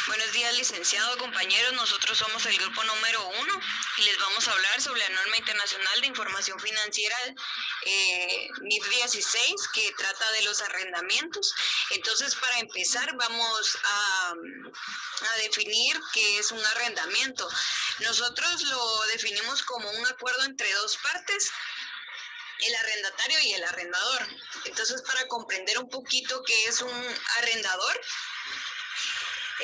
Buenos días, licenciado, compañeros. Nosotros somos el grupo número 1 y les vamos a hablar sobre la norma internacional de información financiera NIF 16, que trata de los arrendamientos. Entonces, para empezar, vamos a definir qué es un arrendamiento. Nosotros lo definimos como un acuerdo entre dos partes, el arrendatario y el arrendador. Entonces, para comprender un poquito qué es un arrendador,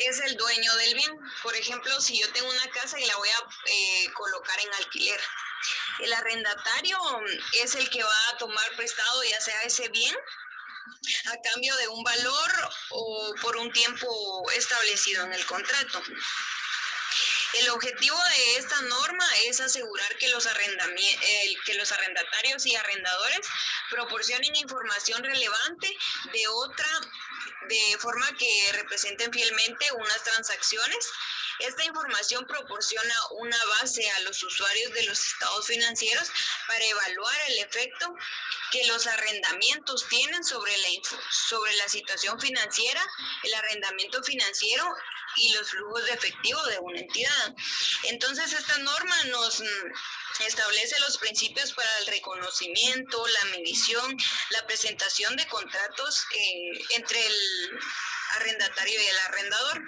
es el dueño del bien. Por ejemplo, si yo tengo una casa y la voy a colocar en alquiler, el arrendatario es el que va a tomar prestado ya sea ese bien a cambio de un valor o por un tiempo establecido en el contrato. El objetivo de esta norma es asegurar que los arrendatarios y arrendadores proporcionen información relevante de forma que representen fielmente unas transacciones. Esta información proporciona una base a los usuarios de los estados financieros para evaluar el efecto que los arrendamientos tienen sobre la situación financiera, el arrendamiento financiero y los flujos de efectivo de una entidad. Entonces, esta norma nos establece los principios para el reconocimiento, la medición, la presentación de contratos entre el arrendatario y el arrendador.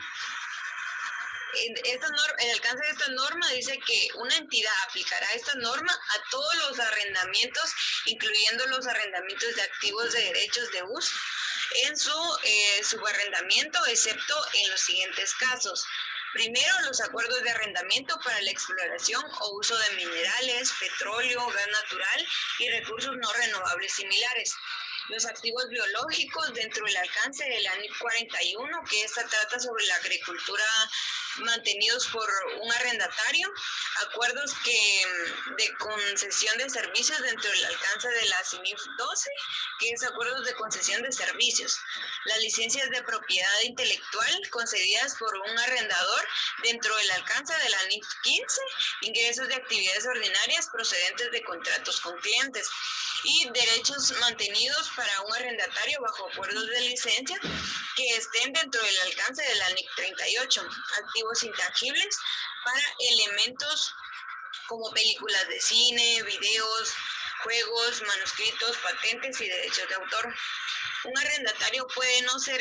El alcance de esta norma dice que una entidad aplicará esta norma a todos los arrendamientos, incluyendo los arrendamientos de activos de derechos de uso en su subarrendamiento, excepto en los siguientes casos. Primero, los acuerdos de arrendamiento para la exploración o uso de minerales, petróleo, gas natural y recursos no renovables similares. Los activos biológicos dentro del alcance de la NIF 41, que esta trata sobre la agricultura mantenidos por un arrendatario, acuerdos de concesión de servicios dentro del alcance de la NIF 12, que es acuerdos de concesión de servicios, las licencias de propiedad intelectual concedidas por un arrendador dentro del alcance de la NIF 15, ingresos de actividades ordinarias procedentes de contratos con clientes y derechos mantenidos para un arrendatario bajo acuerdos de licencia que estén dentro del alcance de la NIC 38, activos intangibles para elementos como películas de cine, videos, juegos, manuscritos, patentes y derechos de autor. Un arrendatario puede no ser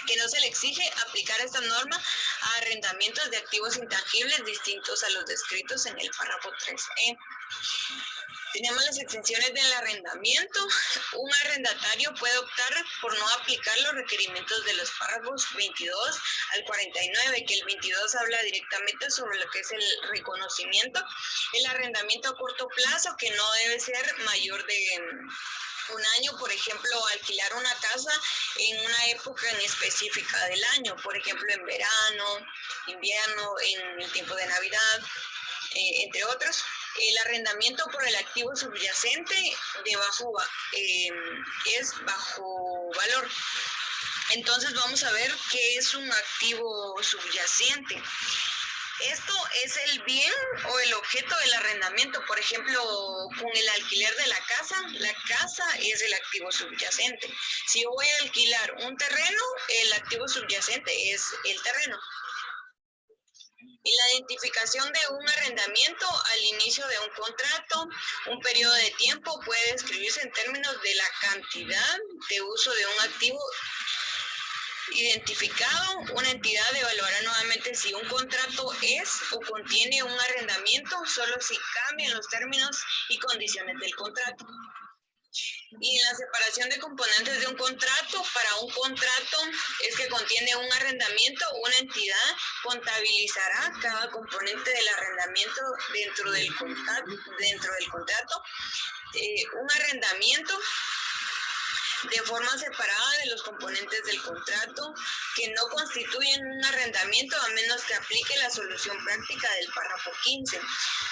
que no se le exige aplicar esta norma a arrendamientos de activos intangibles distintos a los descritos en el párrafo 3E. Tenemos las exenciones del arrendamiento. Un arrendatario puede optar por no aplicar los requerimientos de los párrafos 22 al 49, que el 22 habla directamente sobre lo que es el reconocimiento, el arrendamiento a corto plazo, que no debe ser mayor de un año, por ejemplo, alquilar una casa en una época en específica del año, por ejemplo, en verano, invierno, en el tiempo de Navidad, entre otros. El arrendamiento por el activo subyacente es bajo valor. Entonces vamos a ver qué es un activo subyacente. Esto es el bien o el objeto del arrendamiento. Por ejemplo, con el alquiler de la casa es el activo subyacente. Si yo voy a alquilar un terreno, el activo subyacente es el terreno. Y la identificación de un arrendamiento al inicio de un contrato, un periodo de tiempo puede describirse en términos de la cantidad de uso de un activo identificado. Una entidad evaluará nuevamente si un contrato es o contiene un arrendamiento solo si cambian los términos y condiciones del contrato. Y la separación de componentes de un contrato, para un contrato es que contiene un arrendamiento, una entidad contabilizará cada componente del arrendamiento dentro del contrato. Un arrendamiento de forma separada de los componentes del contrato que no constituyen un arrendamiento a menos que aplique la solución práctica del párrafo 15.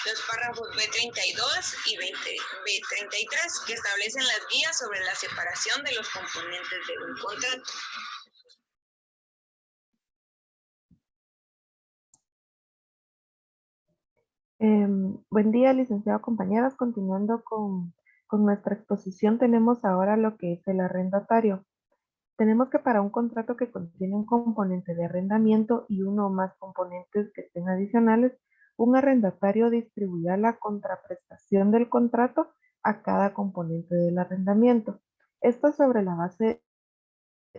Los párrafos B32 y B33 que establecen las guías sobre la separación de los componentes de un contrato. Buen día, licenciado, compañeras. Continuando con nuestra exposición, tenemos ahora lo que es el arrendatario. Tenemos que para un contrato que contiene un componente de arrendamiento y uno o más componentes que estén adicionales, un arrendatario distribuirá la contraprestación del contrato a cada componente del arrendamiento. Esto es sobre la base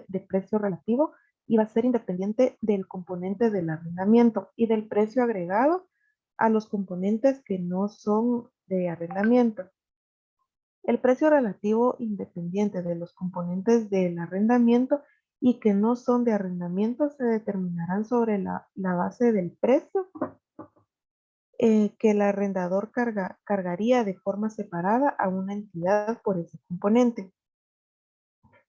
de precio relativo y va a ser independiente del componente del arrendamiento y del precio agregado a los componentes que no son de arrendamiento. El precio relativo independiente de los componentes del arrendamiento y que no son de arrendamiento se determinarán sobre la base del precio que el arrendador cargaría de forma separada a una entidad por ese componente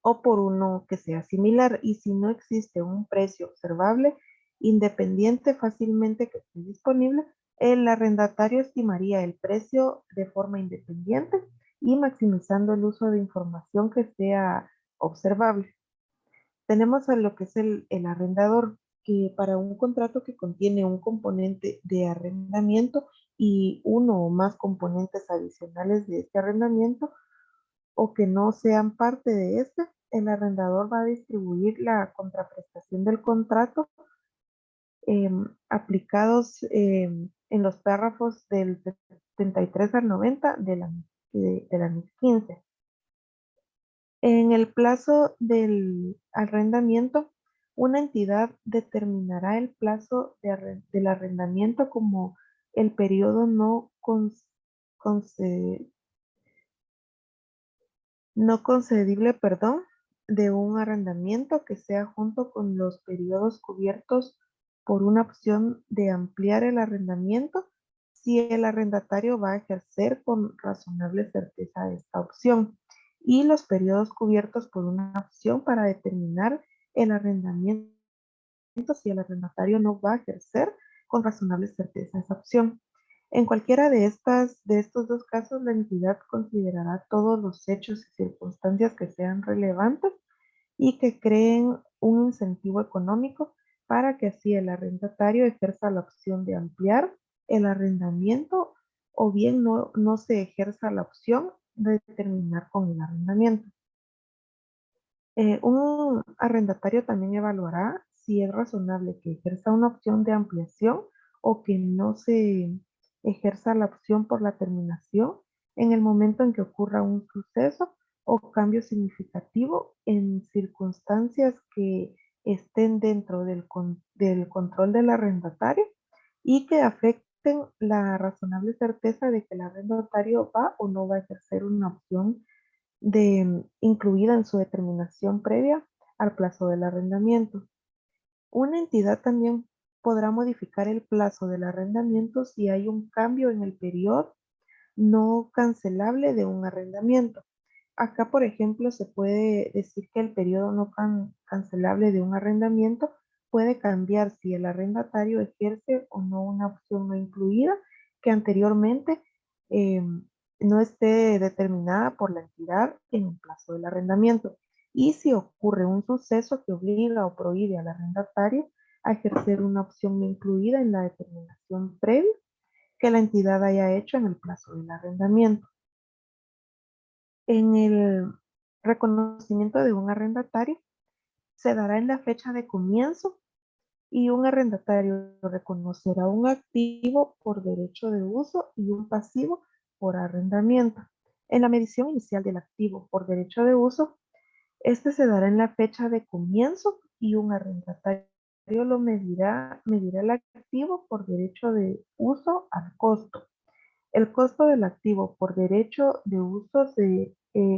o por uno que sea similar. Y si no existe un precio observable, independiente fácilmente que esté disponible, el arrendatario estimaría el precio de forma independiente y maximizando el uso de información que sea observable. Tenemos a lo que es el arrendador, que para un contrato que contiene un componente de arrendamiento y uno o más componentes adicionales de este arrendamiento, o que no sean parte de este, el arrendador va a distribuir la contraprestación del contrato aplicados en los párrafos del 73 al 90 del anexo 15. En el plazo del arrendamiento, una entidad determinará el plazo del arrendamiento como el periodo conce- no concedible, perdón, de un arrendamiento que sea junto con los periodos cubiertos por una opción de ampliar el arrendamiento si el arrendatario va a ejercer con razonable certeza esta opción y los periodos cubiertos por una opción para determinar el arrendamiento si el arrendatario no va a ejercer con razonable certeza esa opción. En cualquiera de estos dos casos, la entidad considerará todos los hechos y circunstancias que sean relevantes y que creen un incentivo económico para que así el arrendatario ejerza la opción de ampliar el arrendamiento o bien no se ejerza la opción de terminar con el arrendamiento. Un arrendatario también evaluará si es razonable que ejerza una opción de ampliación o que no se ejerza la opción por la terminación en el momento en que ocurra un suceso o cambio significativo en circunstancias que estén dentro del control del arrendatario y que afecten la razonable certeza de que el arrendatario va o no va a ejercer una opción incluida en su determinación previa al plazo del arrendamiento. Una entidad también podrá modificar el plazo del arrendamiento si hay un cambio en el periodo no cancelable de un arrendamiento. Acá, por ejemplo, se puede decir que el periodo no cancelable de un arrendamiento puede cambiar si el arrendatario ejerce o no una opción no incluida que anteriormente eh, no esté determinada por la entidad en el plazo del arrendamiento. Y si ocurre un suceso que obliga o prohíbe al arrendatario a ejercer una opción no incluida en la determinación previa que la entidad haya hecho en el plazo del arrendamiento. En el reconocimiento de un arrendatario se dará en la fecha de comienzo y un arrendatario reconocerá un activo por derecho de uso y un pasivo por arrendamiento. En la medición inicial del activo por derecho de uso, este se dará en la fecha de comienzo y un arrendatario medirá el activo por derecho de uso al costo. El costo del activo por derecho de uso se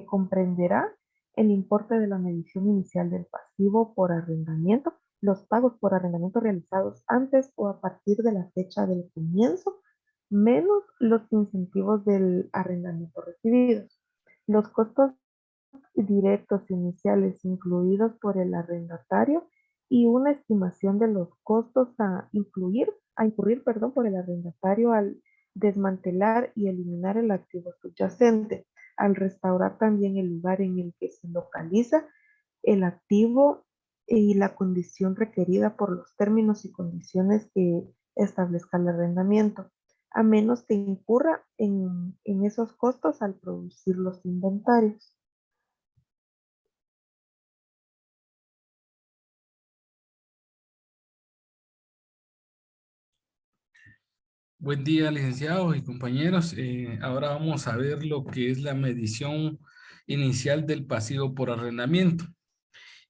comprenderá el importe de la medición inicial del pasivo por arrendamiento, los pagos por arrendamiento realizados antes o a partir de la fecha del comienzo, menos los incentivos del arrendamiento recibidos. Los costos directos iniciales incluidos por el arrendatario y una estimación de los costos a incurrir, perdón, por el arrendatario al desmantelar y eliminar el activo subyacente, al restaurar también el lugar en el que se localiza el activo y la condición requerida por los términos y condiciones que establezca el arrendamiento, a menos que incurra en esos costos al producir los inventarios. Buen día, licenciados y compañeros. Ahora vamos a ver lo que es la medición inicial del pasivo por arrendamiento.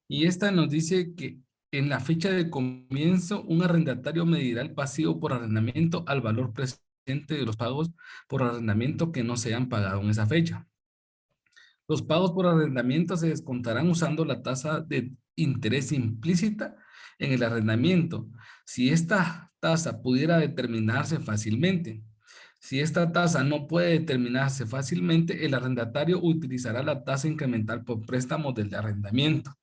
Y esta nos dice que en la fecha de comienzo, un arrendatario medirá el pasivo por arrendamiento al valor presente de los pagos por arrendamiento que no se hayan pagado en esa fecha. Los pagos por arrendamiento se descontarán usando la tasa de interés implícita en el arrendamiento. Si esta tasa pudiera determinarse fácilmente. Si esta tasa no puede determinarse fácilmente, el arrendatario utilizará la tasa incremental por préstamos del arrendamiento.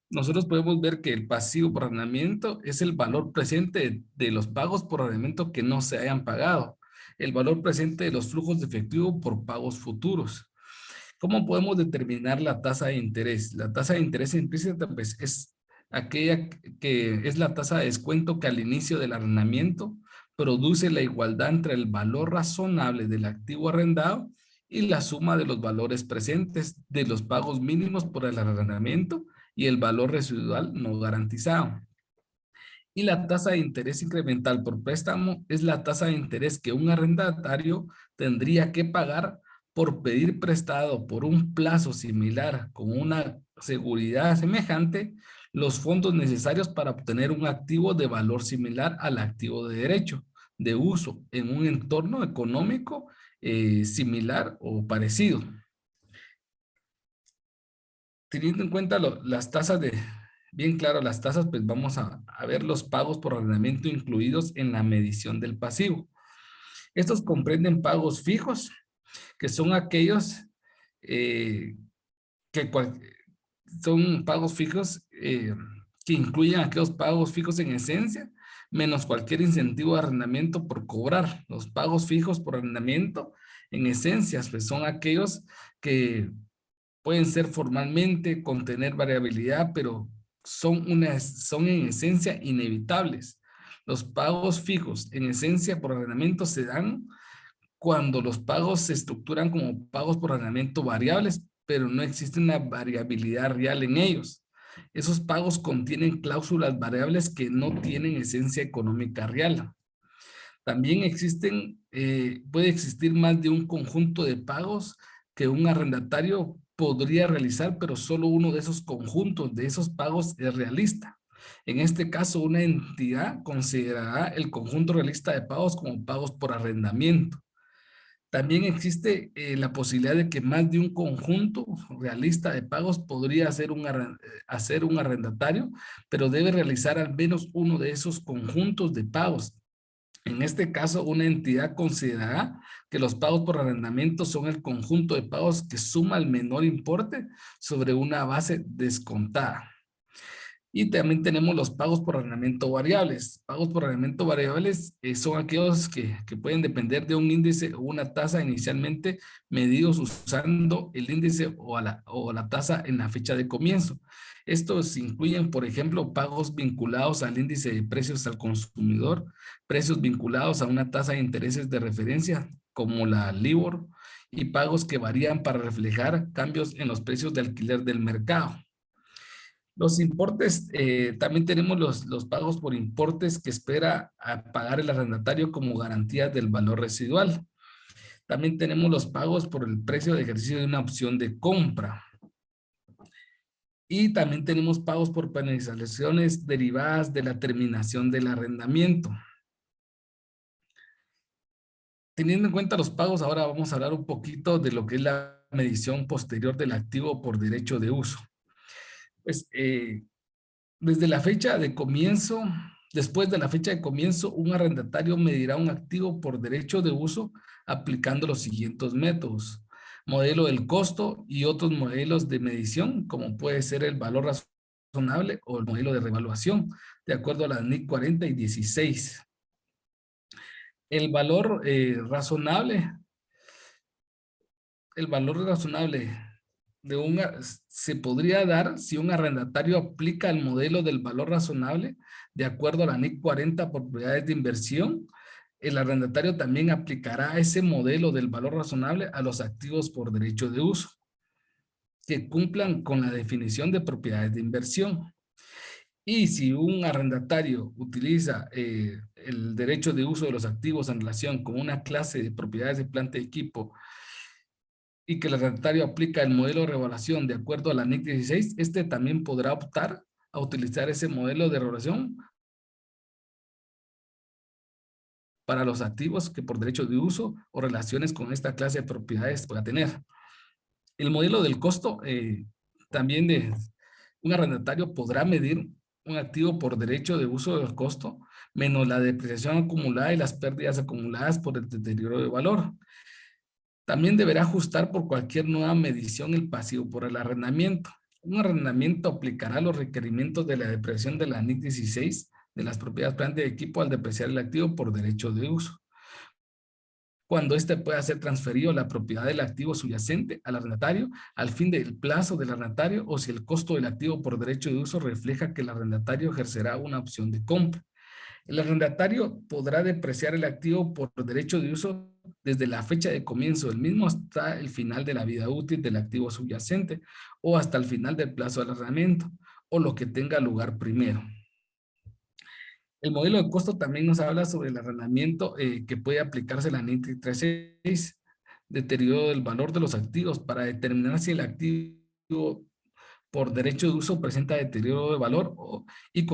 Nosotros podemos ver que el pasivo por arrendamiento es el valor presente de los pagos por arrendamiento que no se hayan pagado, el valor presente de los flujos de efectivo por pagos futuros. ¿Cómo podemos determinar la tasa de interés? La tasa de interés implícita pues, es aquella que es la tasa de descuento que al inicio del arrendamiento produce la igualdad entre el valor razonable del activo arrendado y la suma de los valores presentes de los pagos mínimos por el arrendamiento y el valor residual no garantizado. Y la tasa de interés incremental por préstamo es la tasa de interés que un arrendatario tendría que pagar por pedir prestado por un plazo similar con una seguridad semejante los fondos necesarios para obtener un activo de valor similar al activo de derecho de uso en un entorno económico similar o parecido. Teniendo en cuenta las tasas bien claro, las tasas, pues vamos a ver los pagos por arrendamiento incluidos en la medición del pasivo. Estos comprenden pagos fijos, que son aquellos eh, que son pagos fijos que incluyen aquellos pagos fijos en esencia, menos cualquier incentivo de arrendamiento por cobrar. Los pagos fijos por arrendamiento en esencias, pues son aquellos que pueden ser formalmente, contener variabilidad, pero son en esencia inevitables. Los pagos fijos en esencia por arrendamiento se dan cuando los pagos se estructuran como pagos por arrendamiento variables, pero no existe una variabilidad real en ellos. Esos pagos contienen cláusulas variables que no tienen esencia económica real. También puede existir más de un conjunto de pagos que un arrendatario podría realizar, pero solo uno de esos conjuntos de esos pagos es realista. En este caso, una entidad considerará el conjunto realista de pagos como pagos por arrendamiento. También existe la posibilidad de que más de un conjunto realista de pagos podría hacer un arrendatario, pero debe realizar al menos uno de esos conjuntos de pagos. En este caso, una entidad considerará que los pagos por arrendamiento son el conjunto de pagos que suma el menor importe sobre una base descontada. Y también tenemos los pagos por arrendamiento variables. Pagos por arrendamiento variables son aquellos que pueden depender de un índice o una tasa inicialmente medidos usando el índice o la tasa en la fecha de comienzo. Estos incluyen, por ejemplo, pagos vinculados al índice de precios al consumidor, precios vinculados a una tasa de intereses de referencia, como la LIBOR, y pagos que varían para reflejar cambios en los precios de alquiler del mercado. Los importes, también tenemos los pagos por importes que espera a pagar el arrendatario como garantía del valor residual. También tenemos los pagos por el precio de ejercicio de una opción de compra. Y también tenemos pagos por penalizaciones derivadas de la terminación del arrendamiento. Teniendo en cuenta los pagos, ahora vamos a hablar un poquito de lo que es la medición posterior del activo por derecho de uso. Pues, desde la fecha de comienzo, después de la fecha de comienzo, un arrendatario medirá un activo por derecho de uso aplicando los siguientes métodos: modelo del costo y otros modelos de medición, como puede ser el valor razonable o el modelo de revaluación, de acuerdo a las NIC 40 y 16. El valor razonable se podría dar si un arrendatario aplica el modelo del valor razonable de acuerdo a la NIC 40 por propiedades de inversión. El arrendatario también aplicará ese modelo del valor razonable a los activos por derecho de uso que cumplan con la definición de propiedades de inversión. Y si un arrendatario utiliza el derecho de uso de los activos en relación con una clase de propiedades de planta y equipo y que el arrendatario aplica el modelo de revaluación de acuerdo a la NIC 16, este también podrá optar a utilizar ese modelo de revaluación para los activos que por derecho de uso o relaciones con esta clase de propiedades pueda tener. El modelo del costo también de un arrendatario podrá medir un activo por derecho de uso del costo menos la depreciación acumulada y las pérdidas acumuladas por el deterioro de valor. También deberá ajustar por cualquier nueva medición el pasivo por el arrendamiento. Un arrendamiento aplicará los requerimientos de la depreciación de la NIC 16 de las propiedades planta y equipo al depreciar el activo por derecho de uso, cuando éste pueda ser transferido la propiedad del activo subyacente al arrendatario al fin del plazo del arrendatario o si el costo del activo por derecho de uso refleja que el arrendatario ejercerá una opción de compra. El arrendatario podrá depreciar el activo por derecho de uso desde la fecha de comienzo del mismo hasta el final de la vida útil del activo subyacente o hasta el final del plazo del arrendamiento o lo que tenga lugar primero. El modelo de costo también nos habla sobre el arrendamiento que puede aplicarse la NIC 36, deterioro del valor de los activos para determinar si el activo por derecho de uso presenta deterioro de valor y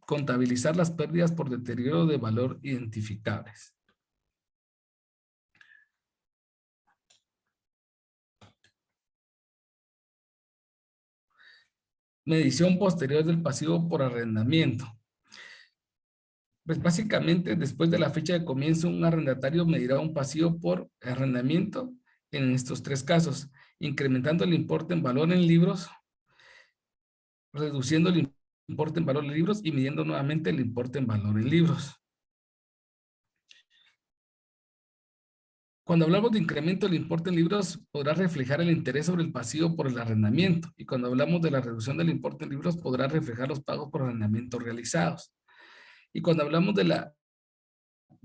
contabilizar las pérdidas por deterioro de valor identificables. Medición posterior del pasivo por arrendamiento. Pues básicamente, después de la fecha de comienzo, un arrendatario medirá un pasivo por arrendamiento en estos tres casos, incrementando el importe en valor en libros, reduciendo el importe en valor en libros y midiendo nuevamente el importe en valor en libros. Cuando hablamos de incremento del importe en libros, podrá reflejar el interés sobre el pasivo por el arrendamiento. Y cuando hablamos de la reducción del importe en libros, podrá reflejar los pagos por arrendamiento realizados. Y cuando hablamos de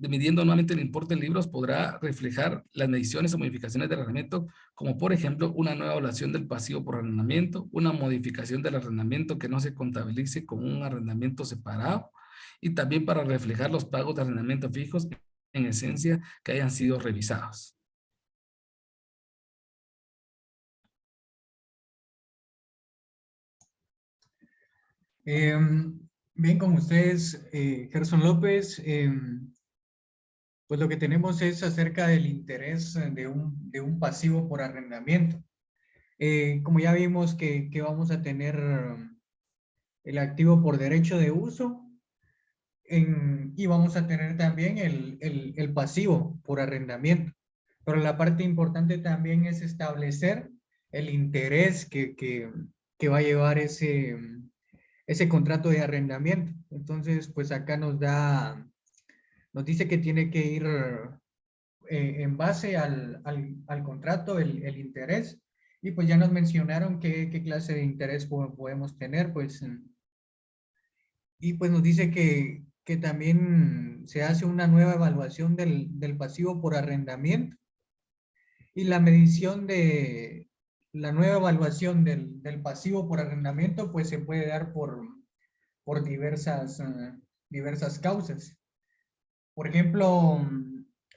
midiendo nuevamente el importe en libros, podrá reflejar las mediciones o modificaciones del arrendamiento, como por ejemplo, una nueva evaluación del pasivo por arrendamiento, una modificación del arrendamiento que no se contabilice como un arrendamiento separado, y también para reflejar los pagos de arrendamiento fijos, en esencia, que hayan sido revisados. Bien, con ustedes, Gerson López, pues lo que tenemos es acerca del interés de un pasivo por arrendamiento. Como ya vimos que vamos a tener el activo por derecho de uso y vamos a tener también el pasivo por arrendamiento. Pero la parte importante también es establecer el interés que va a llevar ese contrato de arrendamiento. Entonces, pues acá nos dice que tiene que ir en base al contrato, el interés. Y pues ya nos mencionaron qué clase de interés podemos tener, pues. Y pues nos dice que también se hace una nueva evaluación del pasivo por arrendamiento. Y la medición de la nueva evaluación del pasivo por arrendamiento, pues se puede dar por diversas causas. Por ejemplo,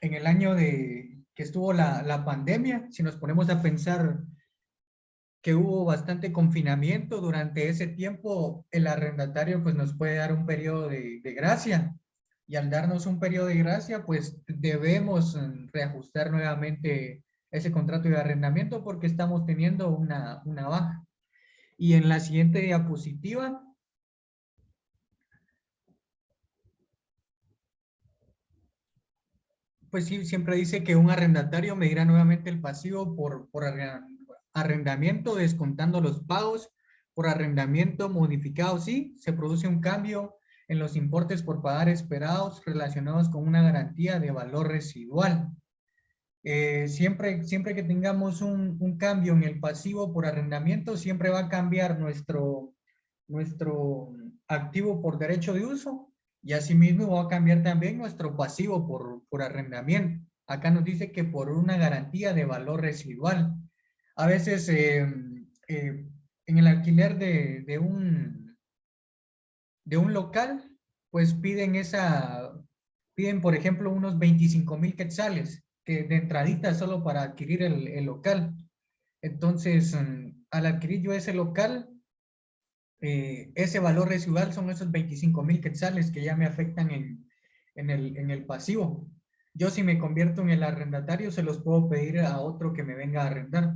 en el año que estuvo la pandemia, si nos ponemos a pensar que hubo bastante confinamiento durante ese tiempo, el arrendatario pues nos puede dar un periodo de gracia, y al darnos un periodo de gracia pues debemos reajustar nuevamente ese contrato de arrendamiento porque estamos teniendo una baja. Y en la siguiente diapositiva pues sí, siempre dice que un arrendatario medirá nuevamente el pasivo por arrendamiento, descontando los pagos por arrendamiento modificado. Sí, se produce un cambio en los importes por pagar esperados relacionados con una garantía de valor residual. Siempre que tengamos un cambio en el pasivo por arrendamiento, siempre va a cambiar nuestro activo por derecho de uso. Y asimismo va a cambiar también nuestro pasivo por arrendamiento. Acá nos dice que por una garantía de valor residual. A veces en el alquiler de de un local, pues piden por ejemplo unos 25,000 quetzales que de entradita solo para adquirir el local. Entonces, al adquirir yo ese local, ese valor residual son esos 25,000 quetzales que ya me afectan en el pasivo. Yo si me convierto en el arrendatario, se los puedo pedir a otro que me venga a arrendar.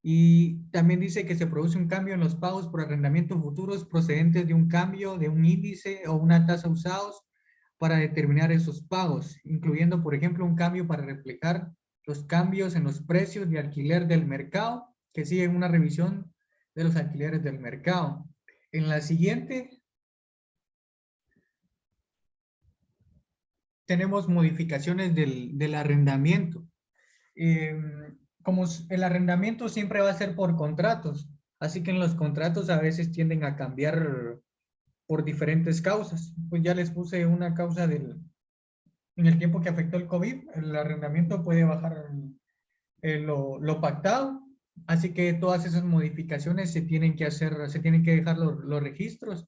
Y también dice que se produce un cambio en los pagos por arrendamientos futuros procedentes de un cambio de un índice o una tasa usados para determinar esos pagos, incluyendo, por ejemplo, un cambio para reflejar los cambios en los precios de alquiler del mercado, que siguen una revisión de los alquileres del mercado. En la siguiente, tenemos modificaciones del arrendamiento. Como el arrendamiento siempre va a ser por contratos, así que en los contratos a veces tienden a cambiar por diferentes causas. Pues ya les puse una causa en el tiempo que afectó el COVID, el arrendamiento puede bajar lo pactado, así que todas esas modificaciones se tienen que hacer, se tienen que dejar los registros,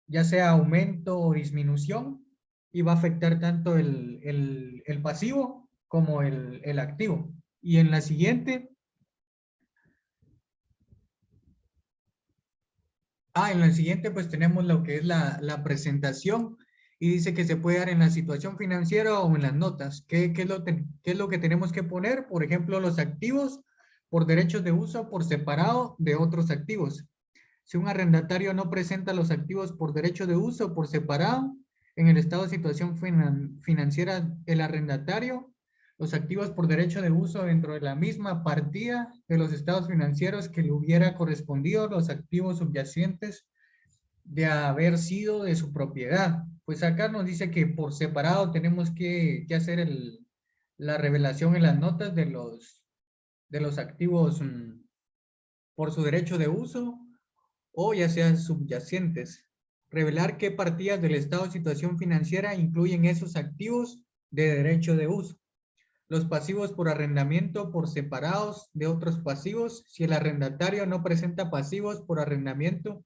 ya sea aumento o disminución, y va a afectar tanto el pasivo como el activo. Y en la siguiente, pues tenemos lo que es la presentación y dice que se puede dar en la situación financiera o en las notas. ¿Qué es lo que tenemos que poner? Por ejemplo, los activos por derechos de uso por separado de otros activos. Si un arrendatario no presenta los activos por derecho de uso por separado, en el estado de situación financiera, el arrendatario, los activos por derecho de uso dentro de la misma partida de los estados financieros que le hubiera correspondido los activos subyacentes de haber sido de su propiedad. Pues acá nos dice que por separado tenemos que hacer la revelación en las notas de los activos por su derecho de uso o ya sean subyacentes. Revelar qué partidas del estado de situación financiera incluyen esos activos de derecho de uso. Los pasivos por arrendamiento por separados de otros pasivos. Si el arrendatario no presenta pasivos por arrendamiento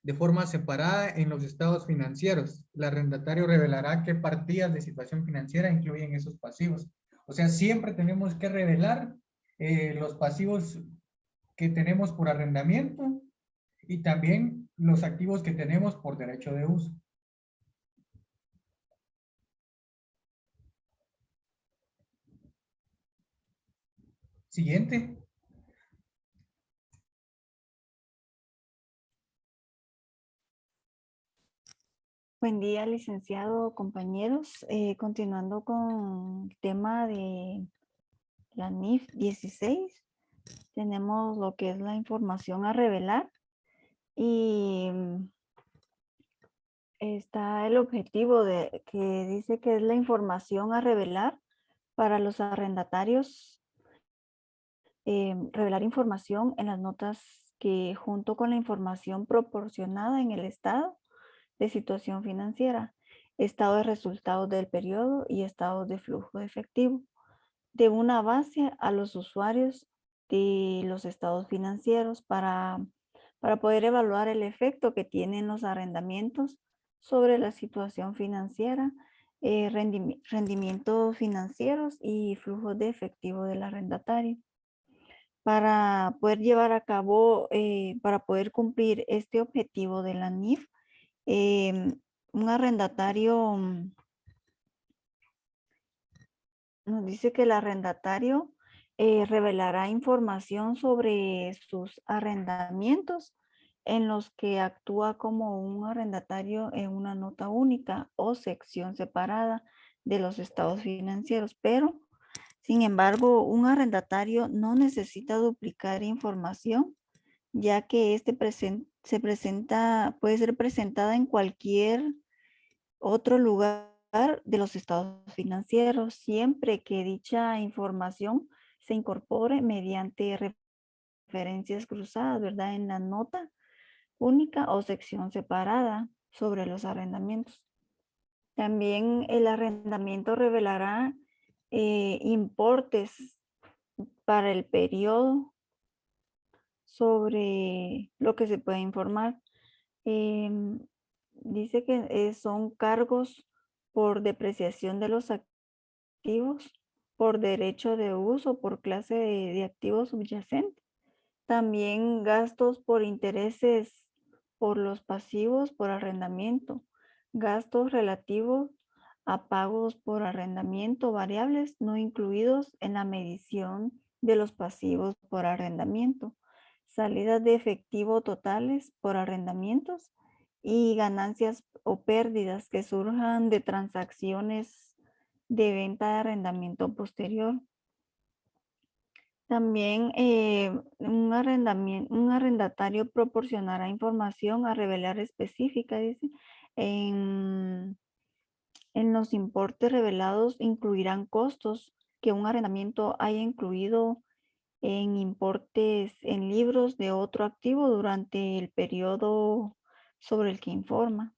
de forma separada en los estados financieros, el arrendatario revelará qué partidas de situación financiera incluyen esos pasivos. O sea, siempre tenemos que revelar los pasivos que tenemos por arrendamiento y también los activos que tenemos por derecho de uso. Siguiente. Buen día, licenciado, compañeros. Continuando con el tema de la NIF 16, tenemos lo que es la información a revelar y está el objetivo que dice que es la información a revelar para los arrendatarios, revelar información en las notas que junto con la información proporcionada en el estado de situación financiera, estado de resultados del periodo y estados de flujo de efectivo, de una base a los usuarios de los estados financieros para poder evaluar el efecto que tienen los arrendamientos sobre la situación financiera, rendimientos financieros y flujos de efectivo del arrendatario. Para poder llevar a cabo, para poder cumplir este objetivo de la NIF, un arrendatario nos dice que el arrendatario revelará información sobre sus arrendamientos en los que actúa como un arrendatario en una nota única o sección separada de los estados financieros, pero sin embargo, un arrendatario no necesita duplicar información, ya que puede ser presentada en cualquier otro lugar de los estados financieros, siempre que dicha información se incorpore mediante referencias cruzadas, ¿verdad? En la nota única o sección separada sobre los arrendamientos. También el arrendamiento revelará importes para el periodo sobre lo que se puede informar. dice que son cargos por depreciación de los activos, por derecho de uso, por clase de activo subyacente. También gastos por intereses por los pasivos por arrendamiento, gastos relativos a pagos por arrendamiento variables no incluidos en la medición de los pasivos por arrendamiento, salidas de efectivo totales por arrendamientos y ganancias o pérdidas que surjan de transacciones de venta de arrendamiento posterior. También un arrendatario proporcionará información a revelar específica, dice, en los importes revelados incluirán costos que un arrendamiento haya incluido en importes en libros de otro activo durante el periodo sobre el que informa.